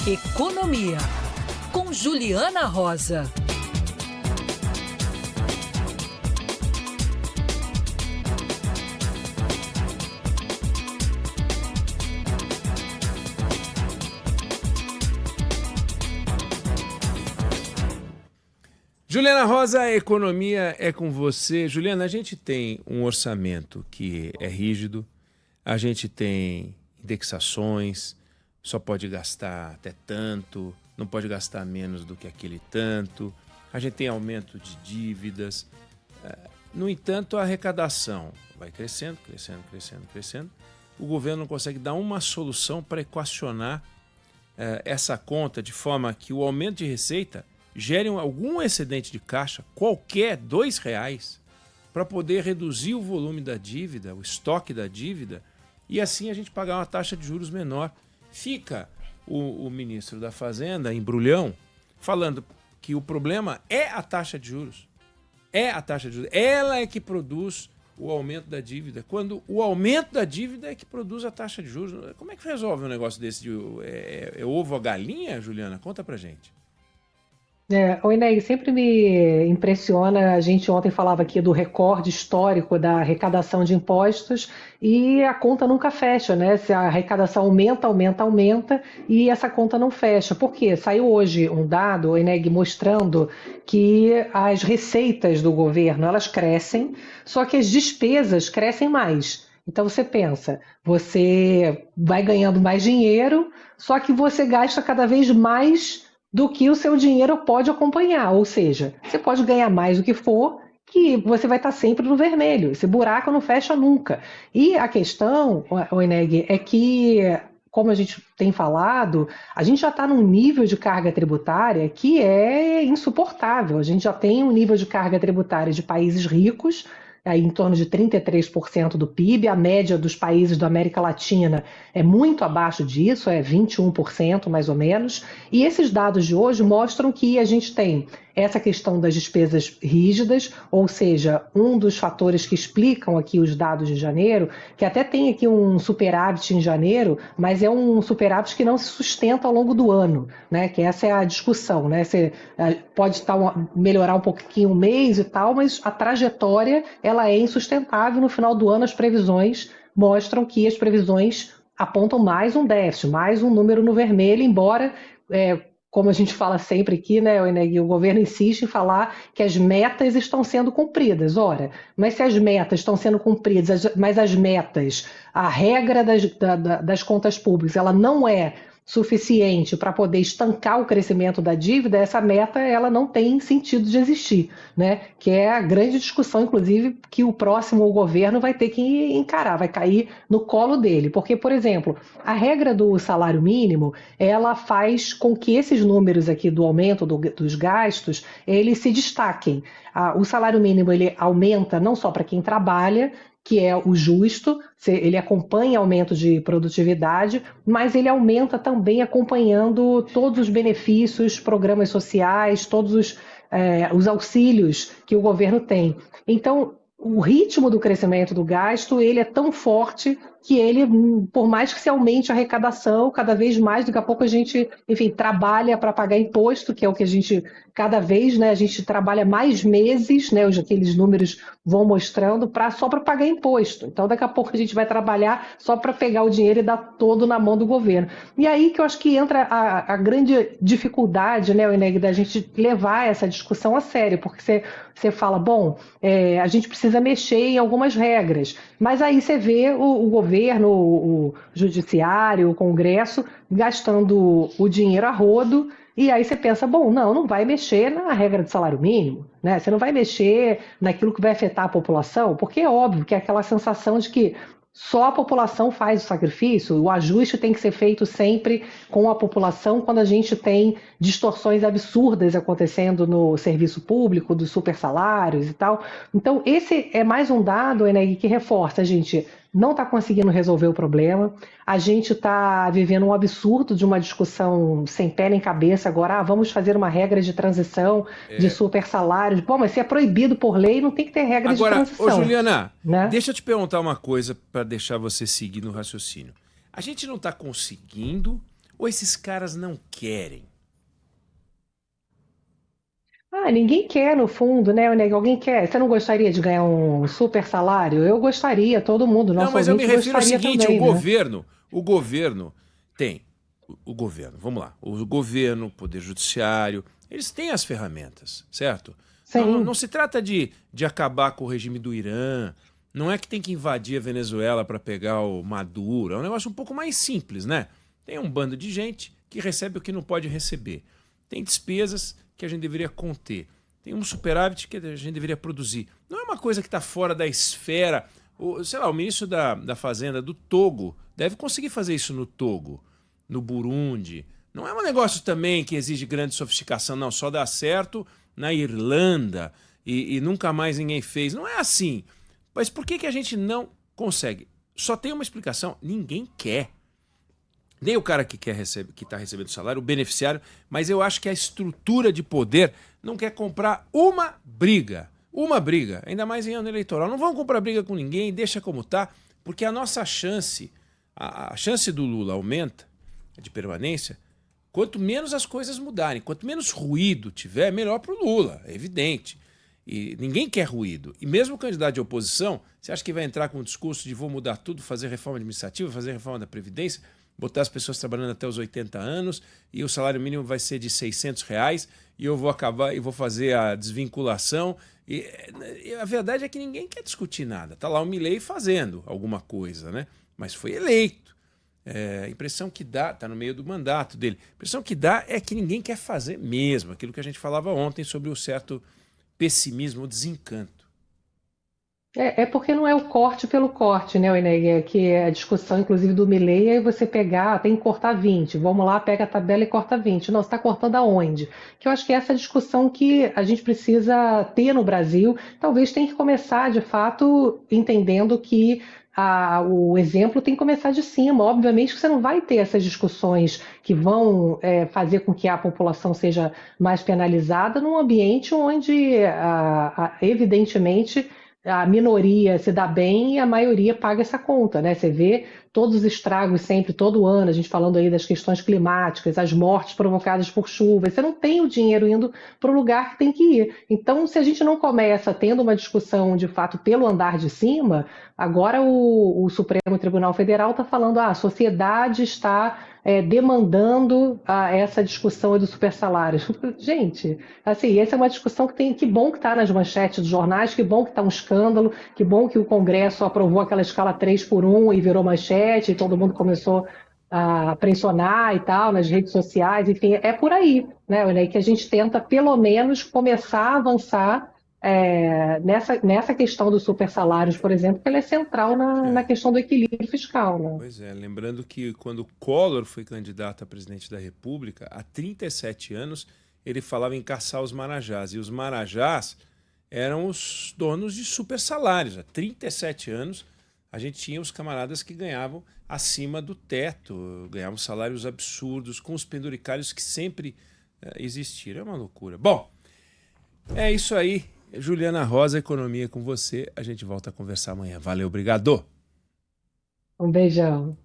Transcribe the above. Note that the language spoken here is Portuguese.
Economia, com Juliana Rosa. Juliana Rosa, a economia é com você. Juliana, a gente tem um orçamento que é rígido, a gente tem indexações, só pode gastar até tanto, não pode gastar menos do que aquele tanto, a gente tem aumento de dívidas. No entanto, a arrecadação vai crescendo. O governo não consegue dar uma solução para equacionar essa conta de forma que o aumento de receita gere algum excedente de caixa, qualquer, R$2, para poder reduzir o volume da dívida, o estoque da dívida, e assim a gente pagar uma taxa de juros menor. Fica o ministro da Fazenda, embrulhão, falando que o problema é a taxa de juros. É a taxa de juros. Ela é que produz o aumento da dívida, quando o aumento da dívida é que produz a taxa de juros. Como é que resolve um negócio desse? É ovo a galinha, Juliana? Conta pra gente. O Ineg, sempre me impressiona, a gente ontem falava aqui do recorde histórico da arrecadação de impostos e a conta nunca fecha, né? Se a arrecadação aumenta e essa conta não fecha. Por quê? Saiu hoje um dado, Ineg, mostrando que as receitas do governo, elas crescem, só que as despesas crescem mais. Então você pensa, você vai ganhando mais dinheiro, só que você gasta cada vez mais do que o seu dinheiro pode acompanhar, ou seja, você pode ganhar mais do que for, que você vai estar sempre no vermelho, esse buraco não fecha nunca. E a questão, Ineg, é que, como a gente tem falado, a gente já está num nível de carga tributária que é insuportável. A gente já tem um nível de carga tributária de países ricos, aí em torno de 33% do PIB, a média dos países da América Latina é muito abaixo disso, é 21% mais ou menos, e esses dados de hoje mostram que a gente tem essa questão das despesas rígidas, ou seja, um dos fatores que explicam aqui os dados de janeiro, que até tem aqui um superávit em janeiro, mas é um superávit que não se sustenta ao longo do ano, né? Que essa é a discussão, né? Você pode melhorar um pouquinho o mês e tal, mas a trajetória ela é insustentável. No final do ano, as previsões mostram que as previsões apontam mais um déficit, mais um número no vermelho, embora como a gente fala sempre aqui, né, o governo insiste em falar que as metas estão sendo cumpridas. Ora, mas se as metas estão sendo cumpridas, mas as metas, a regra das contas públicas, ela não é suficiente para poder estancar o crescimento da dívida, essa meta ela não tem sentido de existir, né? Que é a grande discussão, inclusive, que o próximo governo vai ter que encarar, vai cair no colo dele. Porque, por exemplo, a regra do salário mínimo, ela faz com que esses números aqui do aumento dos gastos, eles se destaquem. O salário mínimo ele aumenta não só para quem trabalha, que é o justo, ele acompanha aumento de produtividade, mas ele aumenta também acompanhando todos os benefícios, programas sociais, todos os auxílios que o governo tem. Então, o ritmo do crescimento do gasto, ele é tão forte que ele, por mais que se aumente a arrecadação, cada vez mais, daqui a pouco a gente, enfim, trabalha para pagar imposto, que é o que a gente, cada vez, né, a gente trabalha mais meses, né, aqueles números vão mostrando, só para pagar imposto. Então, daqui a pouco a gente vai trabalhar só para pegar o dinheiro e dar todo na mão do governo. E aí que eu acho que entra a grande dificuldade, né, Ineg, da gente levar essa discussão a sério, porque você fala, bom, a gente precisa mexer em algumas regras, mas aí você vê o governo, o judiciário, o Congresso gastando o dinheiro a rodo, e aí você pensa, bom, não vai mexer na regra de salário mínimo, né? Você não vai mexer naquilo que vai afetar a população, porque é óbvio que é aquela sensação de que só a população faz o sacrifício, o ajuste tem que ser feito sempre com a população quando a gente tem distorções absurdas acontecendo no serviço público, dos supersalários e tal. Então, esse é mais um dado, Eneg, que reforça, a gente não está conseguindo resolver o problema, a gente está vivendo um absurdo de uma discussão sem pé nem cabeça agora, vamos fazer uma regra de transição de supersalários. Bom, mas se é proibido por lei, não tem que ter regra de transição. Agora, Juliana, né? Deixa eu te perguntar uma coisa para deixar você seguir no raciocínio. A gente não está conseguindo Ou esses caras não querem? Ah, ninguém quer, no fundo, né, Oneg? Alguém quer. Você não gostaria de ganhar um super salário? Eu gostaria, todo mundo, Não, nosso mas eu me ouvinte refiro ao gostaria seguinte, também, né? o governo tem, o governo, vamos lá, o governo, o poder judiciário, eles têm as ferramentas, certo? Não Sim. se trata de acabar com o regime do Irã, não é que tem que invadir a Venezuela para pegar o Maduro, é um negócio um pouco mais simples, né? Tem um bando de gente que recebe o que não pode receber. Tem despesas que a gente deveria conter. Tem um superávit que a gente deveria produzir. Não é uma coisa que está fora da esfera. Sei lá, o ministro da Fazenda do Togo deve conseguir fazer isso no Togo, no Burundi. Não é um negócio também que exige grande sofisticação, não. Só dá certo na Irlanda e nunca mais ninguém fez. Não é assim. Mas por que a gente não consegue? Só tem uma explicação: ninguém quer. Nem o cara que está recebendo salário, o beneficiário, mas eu acho que a estrutura de poder não quer comprar uma briga. Uma briga, ainda mais em ano eleitoral. Não vão comprar briga com ninguém, deixa como está, porque a nossa chance, a chance do Lula aumenta, de permanência, quanto menos as coisas mudarem, quanto menos ruído tiver, melhor para o Lula, é evidente. E ninguém quer ruído. E mesmo o candidato de oposição, você acha que vai entrar com um discurso de vou mudar tudo, fazer reforma administrativa, fazer reforma da Previdência, botar as pessoas trabalhando até os 80 anos e o salário mínimo vai ser de R$ 600 e eu vou acabar e vou fazer a desvinculação. E a verdade é que ninguém quer discutir nada. Está lá o Milei fazendo alguma coisa, né? Mas foi eleito. A impressão que dá, está no meio do mandato dele, a impressão que dá é que ninguém quer fazer mesmo, aquilo que a gente falava ontem sobre o certo pessimismo, o desencanto. É porque não é o corte pelo corte, né, Inês? É que é a discussão, inclusive, do Milei, aí você pegar, tem que cortar 20. Vamos lá, pega a tabela e corta 20. Não, você está cortando aonde? Que eu acho que essa é a discussão que a gente precisa ter no Brasil. Talvez tenha que começar, de fato, entendendo que o exemplo tem que começar de cima. Obviamente que você não vai ter essas discussões que vão fazer com que a população seja mais penalizada num ambiente onde, evidentemente, a minoria se dá bem e a maioria paga essa conta, né? Você vê todos os estragos sempre, todo ano, a gente falando aí das questões climáticas, as mortes provocadas por chuva. Você não tem o dinheiro indo para o lugar que tem que ir. Então, se a gente não começa tendo uma discussão de fato pelo andar de cima, agora o Supremo Tribunal Federal está falando, a sociedade está demandando essa discussão dos supersalários. Gente, assim, essa é uma discussão que tem, que bom que está nas manchetes dos jornais, que bom que está um escândalo, que bom que o Congresso aprovou aquela escala 3 por 1 e virou manchete, e todo mundo começou a pressionar e tal, nas redes sociais, enfim, é por aí, né, que a gente tenta pelo menos começar a avançar nessa questão dos supersalários, por exemplo, que ela é central na É. questão do equilíbrio fiscal, né? Pois é, lembrando que quando Collor foi candidato a presidente da República, há 37 anos, ele falava em caçar os marajás. E os marajás eram os donos de super salários. Há 37 anos, a gente tinha os camaradas que ganhavam acima do teto, ganhavam salários absurdos, com os penduricários que sempre existiram. É uma loucura. Bom, é isso aí. Juliana Rosa, Economia com você. A gente volta a conversar amanhã. Valeu, obrigado. Um beijão.